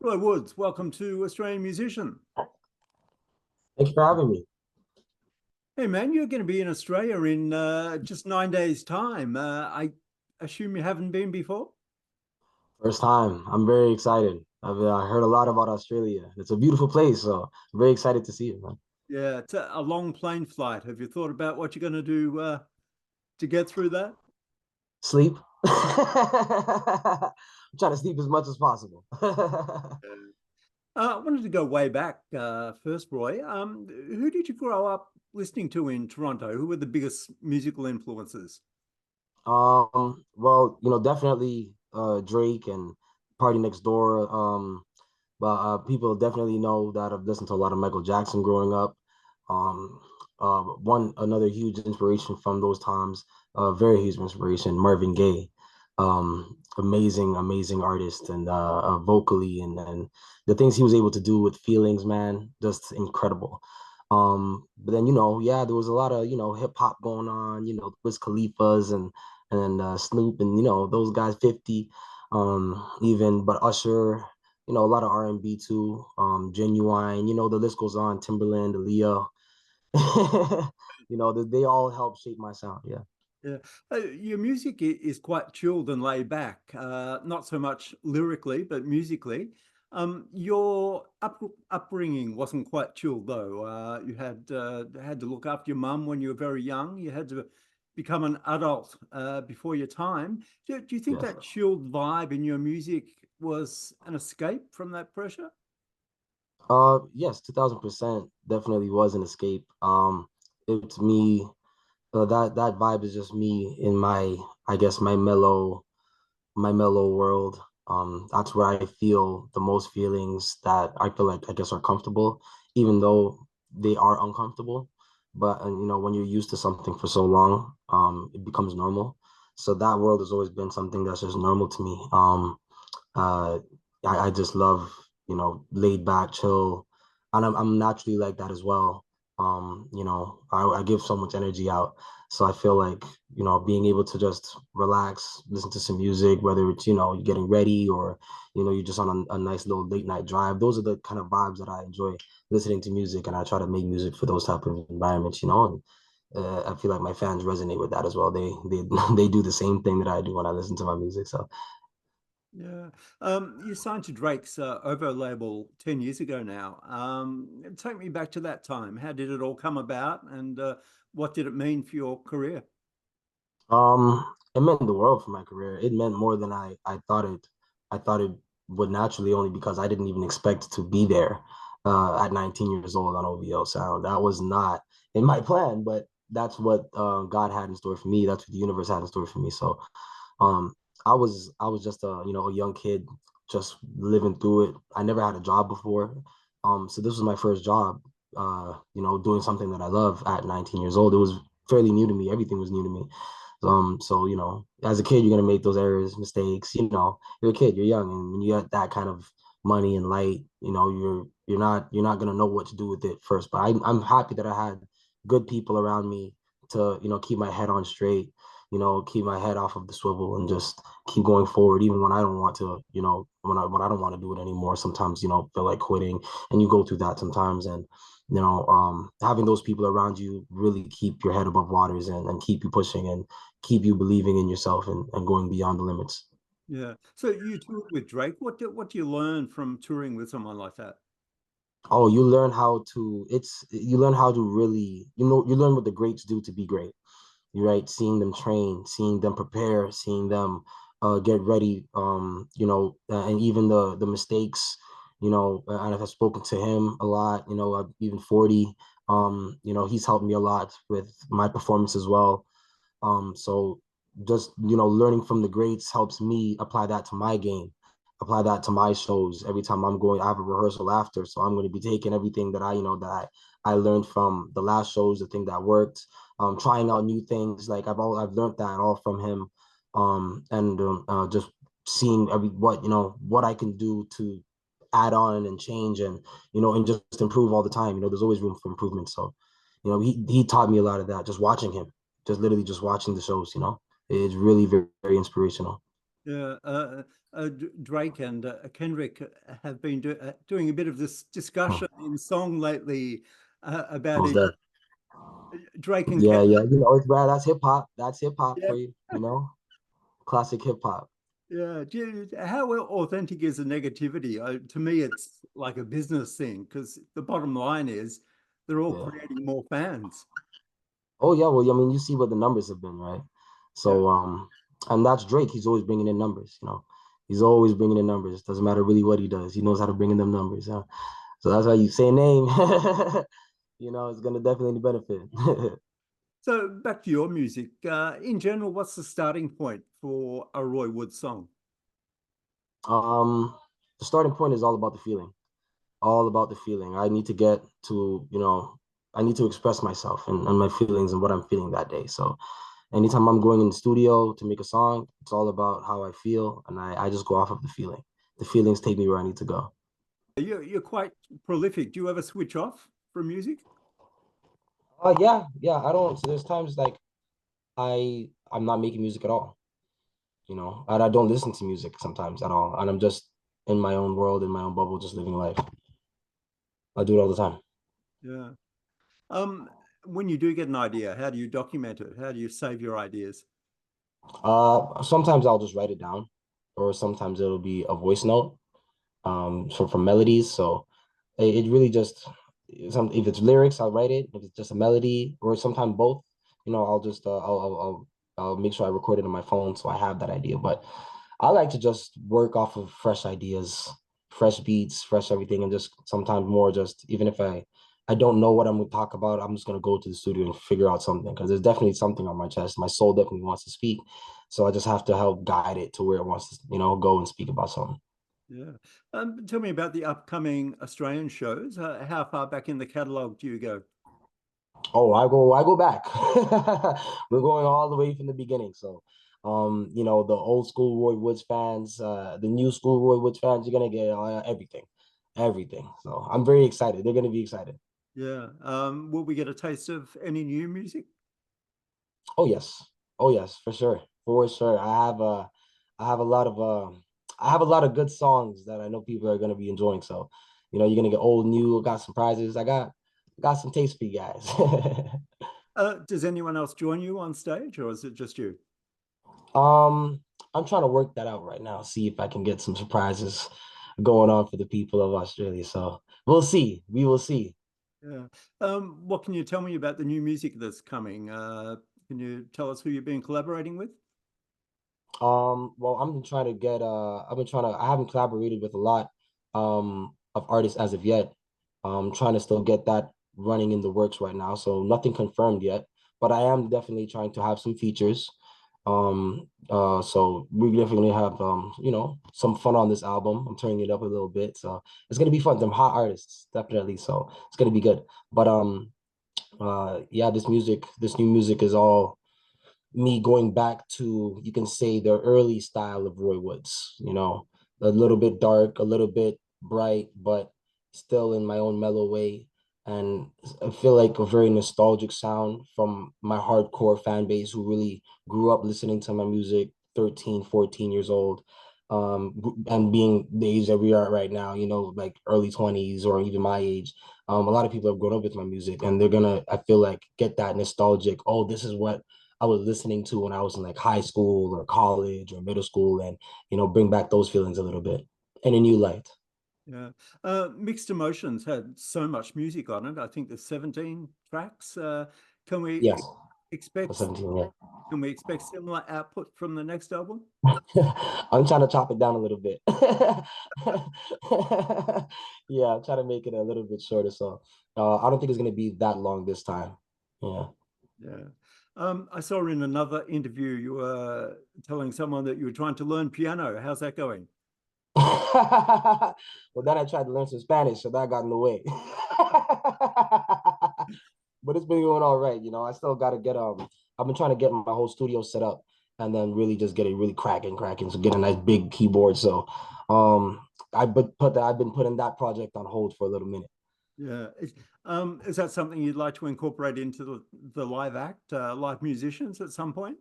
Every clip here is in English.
Roy Woods, welcome to Australian Musician. Thank you for having me. Hey man, you're going to be in Australia in just 9 days' time. I assume you haven't been before? First time. I'm very excited. I've heard a lot about Australia. It's a beautiful place, so I'm very excited to see it, man. Yeah, it's a long plane flight. Have you thought about what you're going to do to get through that? Sleep. I'm trying to sleep as much as possible. I wanted to go way back first, Roy. Who did you grow up listening to in Toronto? Who were the biggest musical influences? Well, definitely Drake and Party Next Door. But people definitely know that I've listened to a lot of Michael Jackson growing up. Um, One another huge inspiration from those times, very huge inspiration, Marvin Gaye. Amazing artist and vocally and the things he was able to do with feelings, man, just incredible. But then, yeah, there was a lot of, hip hop going on, Wiz Khalifa's and Snoop and, those guys, 50, even, but Usher, a lot of R&B too, Genuine, the list goes on, Timberland, Aaliyah, they all help shape my sound. Yeah. Yeah, your music is quite chilled and laid back, not so much lyrically, but musically. Your upbringing wasn't quite chilled though. You had to look after your mum when you were very young. You had to become an adult before your time. Do you think Yes. that chilled vibe in your music was an escape from that pressure? Yes, 2000% definitely was an escape. It's me. That vibe is just me in my, I guess, my mellow world. That's where I feel the most feelings that I feel like I guess are comfortable, even though they are uncomfortable. But when you're used to something for so long, it becomes normal. So that world has always been something that's just normal to me. Uh, I just love, laid back, chill, and I'm naturally like that as well. I give so much energy out, so I feel like being able to just relax, listen to some music, whether it's you're getting ready or you're just on a nice little late night drive. Those are the kind of vibes that I enjoy listening to music, and I try to make music for those type of environments. And I feel like my fans resonate with that as well. They they do the same thing that I do when I listen to my music. So Yeah. You signed to Drake's OVO label 10 years ago now. Take me back to that time. How did it all come about and what did it mean for your career? it meant the world for my career. It meant more than I thought it. I thought it would naturally, only because I didn't even expect to be there at 19 years old on OVO Sound. That was not in my plan, but that's what God had in store for me. That's what the universe had in store for me. So um, I was just a young kid just living through it. I never had a job before. So this was my first job, doing something that I love at 19 years old. It was fairly new to me. Everything was new to me. So as a kid, you're gonna make those errors, mistakes. You're a kid, you're young, and when you got that kind of money and light, you're not gonna know what to do with it first. But I'm happy that I had good people around me to keep my head on straight, keep my head off of the swivel and just keep going forward, even when I don't want to, when I don't want to do it anymore. Sometimes feel like quitting, and you go through that sometimes, and having those people around you really keep your head above waters and keep you pushing and keep you believing in yourself and going beyond the limits. Yeah. So you toured with Drake. What do you learn from touring with someone like that? Oh, you learn how to really, you learn what the greats do to be great. Right? Seeing them train, seeing them prepare, seeing them get ready, and even the mistakes, and I've spoken to him a lot, even 40, he's helped me a lot with my performance as well. So just, learning from the greats helps me apply that to my game, apply that to my shows. Every time I'm going, I have a rehearsal after. So I'm going to be taking everything that I learned from the last shows, the thing that worked, trying out new things. Like I've learned that all from him. And just seeing what I can do to add on and change and just improve all the time. There's always room for improvement. So, he taught me a lot of that, just watching him, just literally just watching the shows. It's really very, very inspirational. Yeah, Drake and Kendrick have been doing a bit of this discussion in song lately about Who's it. that? Drake and Yeah, Kendrick. yeah. You know, it's bad. That's hip hop. That's hip hop Yeah, for you. You know, classic hip hop. yeah. How authentic is the negativity? To me, it's like a business thing because the bottom line is they're all Yeah. creating more fans. Oh yeah. Well, I mean, you see what the numbers have been, right? Yeah, So, and that's Drake. He's always bringing in numbers. You know, he's always bringing in numbers. Doesn't matter really what he does. He knows how to bring in them numbers. Huh? So that's why you say name. You know, it's gonna definitely benefit. so back to your music. In general, what's the starting point for a Roy Wood song? um, the starting point is all about the feeling. All about the feeling. I need to get to, I need to express myself and my feelings and what I'm feeling that day. So anytime I'm going in the studio to make a song, it's all about how I feel. And I just go off of the feeling. The feelings take me where I need to go. You're quite prolific. Do you ever switch off from music? Yeah, yeah. I don't, so there's times like I'm not making music at all, and I don't listen to music sometimes at all. And I'm just in my own world, in my own bubble, just living life. I do it all the time. Yeah. Um, when you do get an idea, how do you document it? How do you save your ideas? Sometimes I'll just write it down, or sometimes it'll be a voice note, for melodies. So it really just if it's lyrics, I'll write it. If it's just a melody, or sometimes both, I'll just I'll make sure I record it on my phone so I have that idea. But I like to just work off of fresh ideas, fresh beats, fresh everything, and just sometimes more just even if I don't know what I'm gonna talk about, I'm just gonna go to the studio and figure out something because there's definitely something on my chest. My soul definitely wants to speak, so I just have to help guide it to where it wants to, go and speak about something. Yeah. Tell me about the upcoming Australian shows. How far back in the catalogue do you go? Oh, I go back. We're going all the way from the beginning. So, the old school Roy Woods fans, the new school Roy Woods fans, you're gonna get everything, everything. So I'm very excited. They're gonna be excited. Yeah. Will we get a taste of any new music? Oh yes, oh yes, for sure. I have a lot of, I have a lot of good songs that I know people are gonna be enjoying. So, you're gonna get old, new. Got some prizes. I got some taste for you guys. Does anyone else join you on stage or is it just you? Um, I'm trying to work that out right now, see if I can get some surprises going on for the people of Australia. So we'll see. We will see. Yeah. What can you tell me about the new music that's coming? Can you tell us who you've been collaborating with? Well, I haven't collaborated with a lot of artists as of yet. Trying to still get that running in the works right now. So nothing confirmed yet, but I am definitely trying to have some features. So we definitely have some fun on this album. I'm turning it up a little bit. So it's gonna be fun. Some hot artists, definitely. So it's gonna be good. But yeah, this new music is all me going back to, you can say, the early style of Roy Woods, a little bit dark, a little bit bright, but still in my own mellow way. And I feel like a very nostalgic sound from my hardcore fan base who really grew up listening to my music 13, 14 years old. And being the age that we are right now, like early 20s or even my age, a lot of people have grown up with my music and they're gonna, I feel like, get that nostalgic, oh, this is what I was listening to when I was in like high school or college or middle school, and bring back those feelings a little bit in a new light. Yeah. Mixed Emotions had so much music on it. I think there's 17 tracks. Can we Yes, expect 17, yeah. can we expect similar output from the next album? I'm trying to chop it down a little bit. Yeah, I'm trying to make it a little bit shorter. So I don't think it's gonna be that long this time. Yeah. Yeah. I saw in another interview you were telling someone that you were trying to learn piano. How's that going? Well, then I tried to learn some Spanish, so that got in the way. But it's been going all right. I still gotta get I've been trying to get my whole studio set up and then really just get it really cracking. So get a nice big keyboard. So I've been putting that project on hold for a little minute. Yeah. Is that something you'd like to incorporate into the live act, live musicians at some point?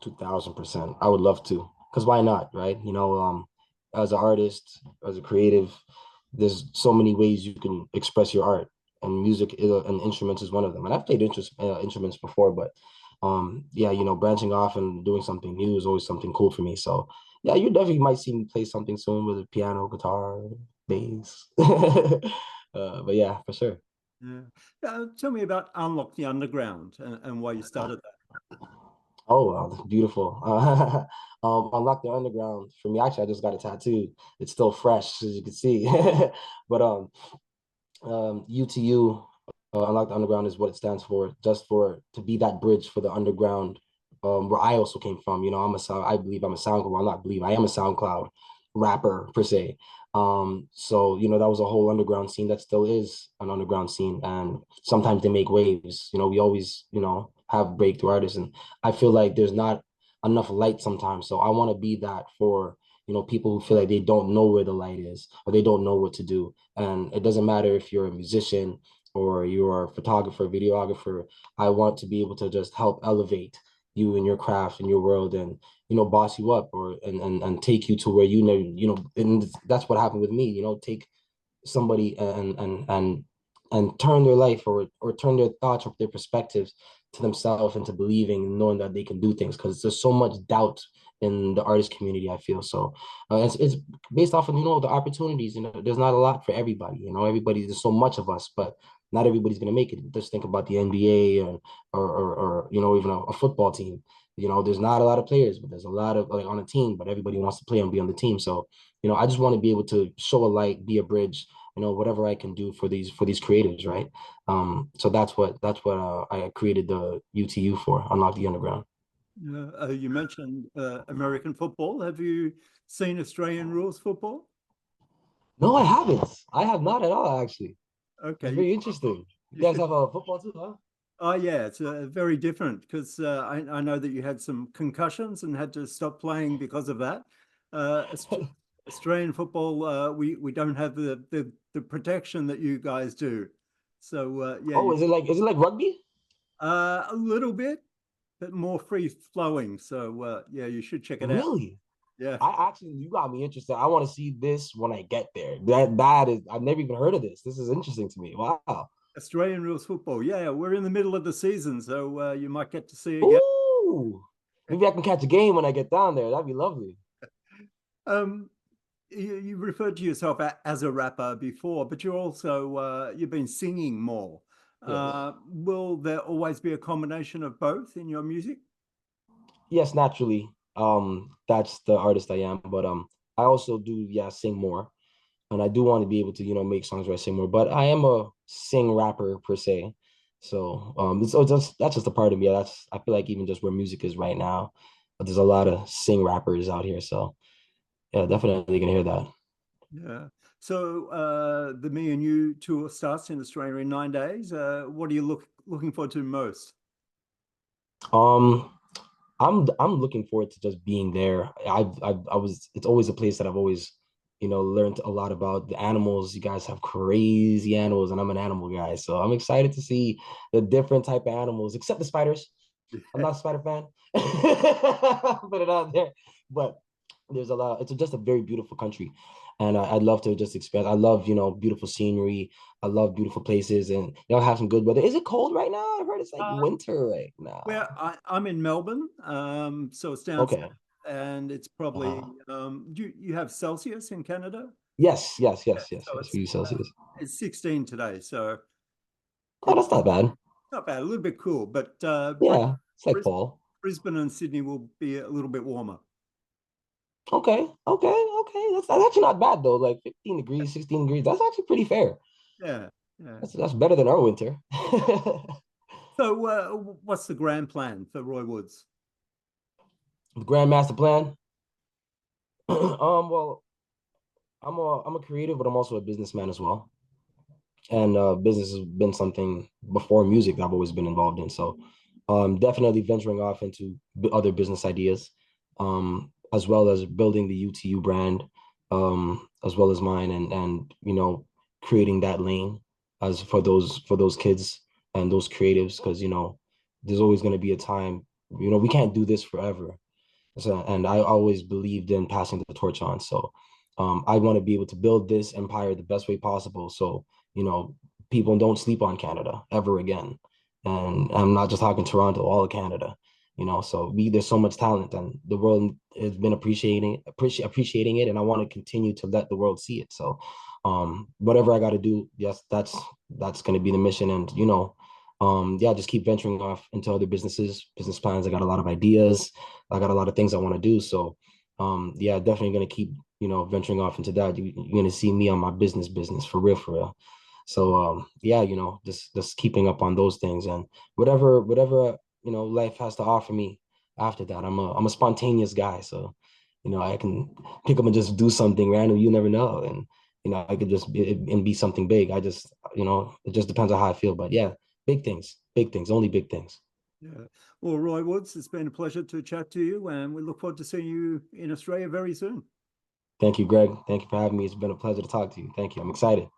2000%. I would love to. because why not, right? As an artist, as a creative, there's so many ways you can express your art, and music and instruments is one of them. And I've played instruments before, but yeah, branching off and doing something new is always something cool for me. So yeah, you definitely might see me play something soon with a piano, guitar, bass. But yeah, for sure. Yeah. Tell me about Unlock the Underground and why you started Oh, wow, that's beautiful. Unlock the Underground for me. Actually, I just got a tattoo. It's still fresh, as you can see. But UTU, Unlock the Underground is what it stands for, just for to be that bridge for the underground, where I also came from. I believe I'm a SoundCloud. Well, not believe I am a SoundCloud rapper per se. So that was a whole underground scene that still is an underground scene, and sometimes they make waves. We always have breakthrough artists, and I feel like there's not enough light sometimes. So I want to be that for people who feel like they don't know where the light is or they don't know what to do. And it doesn't matter if you're a musician or you're a photographer, videographer. I want to be able to just help elevate you in your craft and your world, and boss you up, or and take you to where and that's what happened with me. Take somebody and turn their life, or turn their thoughts or their perspectives to themselves, into believing and knowing that they can do things, because there's so much doubt in the artist community, I feel. So it's based off of the opportunities. There's not a lot for everybody. There's so much of us, but not everybody's going to make it. Just think about the NBA, or even a football team. There's not a lot of players, but there's a lot of, like, on a team, but everybody wants to play and be on the team. So I just want to be able to show a light, be a bridge, whatever I can do for these creatives, right? So that's what I created the UTU for, Unlock the Underground. You mentioned American football. Have you seen Australian rules football? No, I haven't. I have not at all, actually. It's Okay. very interesting. You You guys should. have a football too, huh? Oh, yeah, it's very different because I know that you had some concussions and had to stop playing because of that. Australian football, we don't have the protection that you guys do. So yeah, Oh, is it like rugby? a little bit, but more free flowing. So yeah, you should check it out. Really? Yeah. You got me interested. I want to see this when I get there. That is, I've never even heard of this. This is interesting to me. Wow. Australian rules football. Yeah, we're in the middle of the season, so you might get to see again. Ooh. Maybe I can catch a game when I get down there. That'd be lovely. Um, you referred to yourself as a rapper before, but you're also you've been singing more. Yes. Will there always be a combination of both in your music? Yes, naturally. That's the artist I am, but I also do, yeah, sing more, and I do want to be able to make songs where I sing more. But I am a sing rapper per se, so that's just a part of me. I feel like even just where music is right now, there's a lot of sing rappers out here. So yeah, definitely gonna hear that. Yeah. So the Me and You tour starts in Australia in 9 days. What are you looking forward to most? Um, I'm looking forward to just being there. I was It's always a place that I've always, learned a lot about the animals. You guys have crazy animals, and I'm an animal guy. So I'm excited to see the different type of animals, except the spiders. I'm not a spider fan. Put it out there. But there's a lot. It's just a very beautiful country. And I'd love to just expand. I love, beautiful scenery. I love beautiful places, and have some good weather. Is it cold right now? I've heard it's like Uh, winter right Where now. I'm in Melbourne, so it's down south, Okay. and it's probably Uh-huh. you have Celsius in Canada? Yes, yes, Yeah, yes, yes, so yes. We use Celsius. it's 16 today, so Oh, it's that's not bad. not bad, a little bit cool, but Yeah, it's like Bris- fall. Brisbane and Sydney will be a little bit warmer. Okay, okay, okay. That's actually not bad though. Like 15 degrees, 16 degrees. That's actually pretty fair. Yeah, yeah. That's better than our winter. So what's the grand plan for Roy Woods? The Grand Master Plan. Well, I'm a creative, but I'm also a businessman as well. And business has been something before music that I've always been involved in. So definitely venturing off into other business ideas, as well as building the UTU brand, as well as mine, and creating that lane as for those kids and those creatives, because there's always going to be a time. We can't do this forever. So, and I always believed in passing the torch on. So I want to be able to build this empire the best way possible. So, you know, people don't sleep on Canada ever again. And I'm not just talking Toronto, all of Canada, you know. So there's so much talent, and the world has been appreciating it, and I want to continue to let the world see it. So whatever I got to do, yes, that's going to be the mission. And, you know, yeah, just keep venturing off into other business plans. I got a lot of ideas. I got a lot of things I want to do. So yeah, definitely gonna keep, you know, venturing off into that. You're gonna see me on my business for real, for real. So yeah, you know, just keeping up on those things, and whatever you know life has to offer me after that. I'm a spontaneous guy, so you know I can pick up and just do something random. You never know, and you know I could just be something big. I just, you know, it just depends on how I feel. But yeah, big things, only big things. Yeah. Well, Roy Woods, it's been a pleasure to chat to you, and we look forward to seeing you in Australia very soon. Thank you, Greg. Thank you for having me. It's been a pleasure to talk to you. Thank you. I'm excited.